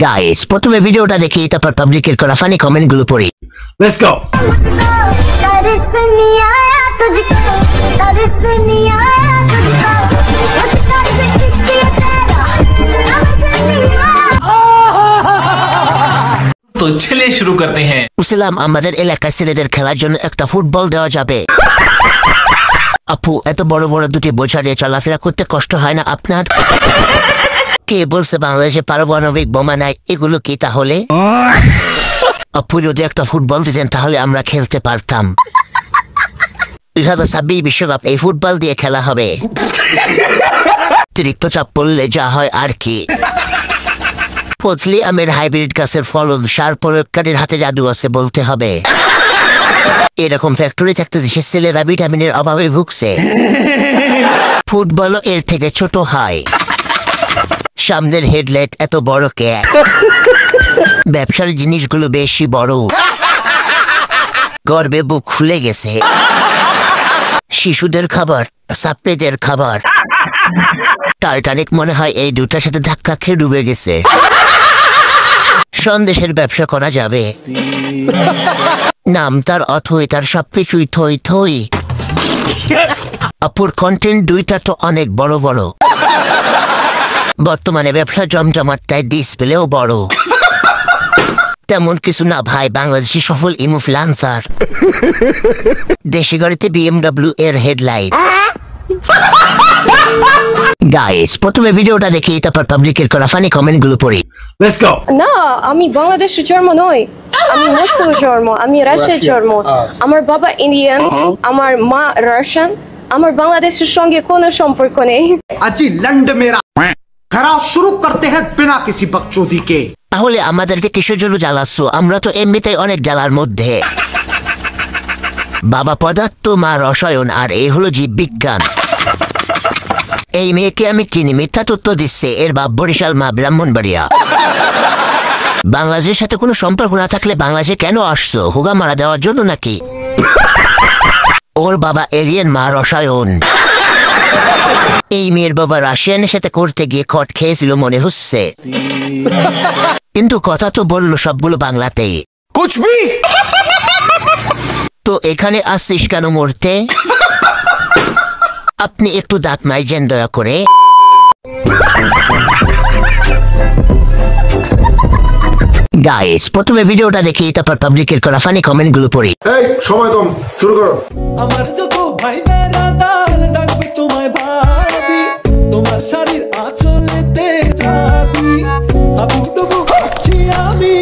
Guys প্রথমে ভিডিওটা দেখি তারপর পাবলিকের করা ফানি কমেন্টগুলো পড়ি। Let's go. तो चलिए शुरू करते हैं। উসলাম আমাদের এলাকায় ছেলেদের খেলার জন্য একটা ফুটবল দেওয়া যাবে? আপু এত বড় বড় দুটি বোঝা নিয়ে চলাফেরা করতে কষ্ট হয় না আপনার? কে বলছে বাংলাদেশে পারমাণবিক বোমা নাই? এগুলো কি তাহলে? আপু যদি একটা ফুটবল দিতেন তাহলে আমরা খেলতে পারতাম। 2026 বিশ্বকাপ এই ফুটবল দিয়ে খেলা হবে। অতিরিক্ত চাপ পড়লে যা হয় আর কি। ফজলি আমের হাইব্রিড গাছের ফলন সার প্রয়োগকারীর হাতে জাদু আছে বলতে হবে। এরকম ফ্যাক্টরি থাকতে দেশের ছেলেরা ভিটামিনের অভাবে ভুগছে। ফুটবলও এর থেকে ছোট হয়। সামনের হেডলাইট এত বড় কে? ব্যবসার জিনিসগুলো বেশি বড়। গর্বে বুক খুলে গেছে। শিশুদের খাবার, ছাত্রীদের খাবার। টাইটানিক মনে হয় এই দুটার সাথে ধাক্কা খেয়ে ডুবে গেছে। সন্দেশের ব্যবসা করা যাবে। নাম তার অথই, তার সবকিছুই থই থই। আপুর কন্টেন্ট দুইটা তো অনেক বড় বড়। বর্তমানে ব্যবসা জমজমাট, তাই ডিসপ্লেও বড়। তেমন কিছু না ভাই, বাংলাদেশি সফল ইনফ্লুয়েন্সার। দেশি গাড়িতে BMW এর হেডলাইট। গাইস প্রথমে ভিডিওটা দেখি তারপর পাবলিকের করা ফানি কমেন্টগুলো পড়ি। Let's go. না, আমি বাংলাদেশের জন্ম নই, আমি মস্কোর জন্ম, আমি রাশিয়ার জন্ম। আমার বাবা ইন্ডিয়ান, আমার মা রাশিয়ান। আমার বাংলাদেশের সঙ্গে কোনো সম্পর্ক নেই। अजी लंड मेरा खरा शुरू करते हैं बिना किसी बकचोदी के। তাহলে আমাদেরকে কিসের জন্য জ্বালাচ্ছ? আমরা তো এমনিতেই অনেক জ্বালার মধ্যে। বাবা পদার্থ, মা রসায়ন, আর এই হলো জীববিজ্ঞান। এই মেয়েকে আমি চিনি, মিথ্যা তথ্য দিচ্ছে। এর বাপ বরিশাল, মা ব্রাহ্মণবাড়িয়া। বাংলাদেশের সাথে কোনো সম্পর্ক না থাকলে বাংলাদেশে কেন আসছো? হুগা মারা দেওয়ার জন্য নাকি? ওর বাবা এলিয়েন, মা রসায়ন। এই মেয়ের বাবা রাশিয়ানের সাথে করতে গিয়ে খট খেয়েছিল মনে হচ্ছে, কিন্তু কথা তো বললো সবগুলো বাংলাতেই। कुछ भी। তো এখানে আসছিস কেন মরতে? আপনি একটু দাঁত মাইজেন দয়া করে। গাইস প্রথমে ভিডিওটা দেখি তারপর পাবলিকের করা ফানি কমেন্টগুলো পড়ি। এই সময় কম, শুরু করো। আমার যত ভাই বেড়াদার ডাকবে তোমায় ভাবি, তোমার শাড়ির আঁচলেতে যাবি, হাবুডুবু খাচ্ছি আমি।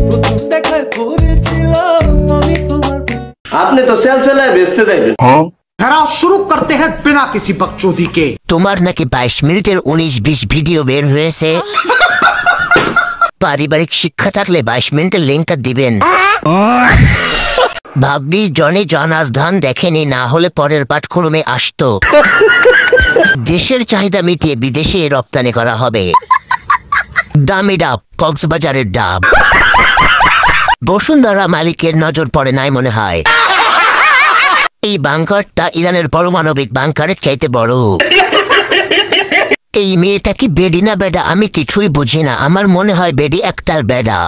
প্রথম দেখায় পড়েছিলাম আমি তোমার। আপনি তো সেলসেলায় বেচতে যাইবেন। खरा शुरू करते हैं बिना किसी बकचोदी के। তোমার নাকি 22 মিনিটের 19-20 ভিডিও বের হয়েছে। পারিবারিক শিক্ষা থাকলে 22 মিনিটের লিঙ্কটা দিবেন। ভাগ্নি জনে জনার্দন দেখেনি, না হলে পরের পাঠক্রমে আসতো। দেশের চাহিদা মিটিয়ে বিদেশে রপ্তানি করা হবে। দামি ডাব, কক্সবাজারের ডাব। বসুন্ধরা মালিকের নজর পড়ে নাই মনে হয়। এই বাংকারটা ইরানের পারমাণবিক বাংকারের চাইতে বড়। এই মেয়েটা কি বেডি না বেডা? আমি কিছুই বুঝি না। আমার মনে হয় বেডি একটার বেডা।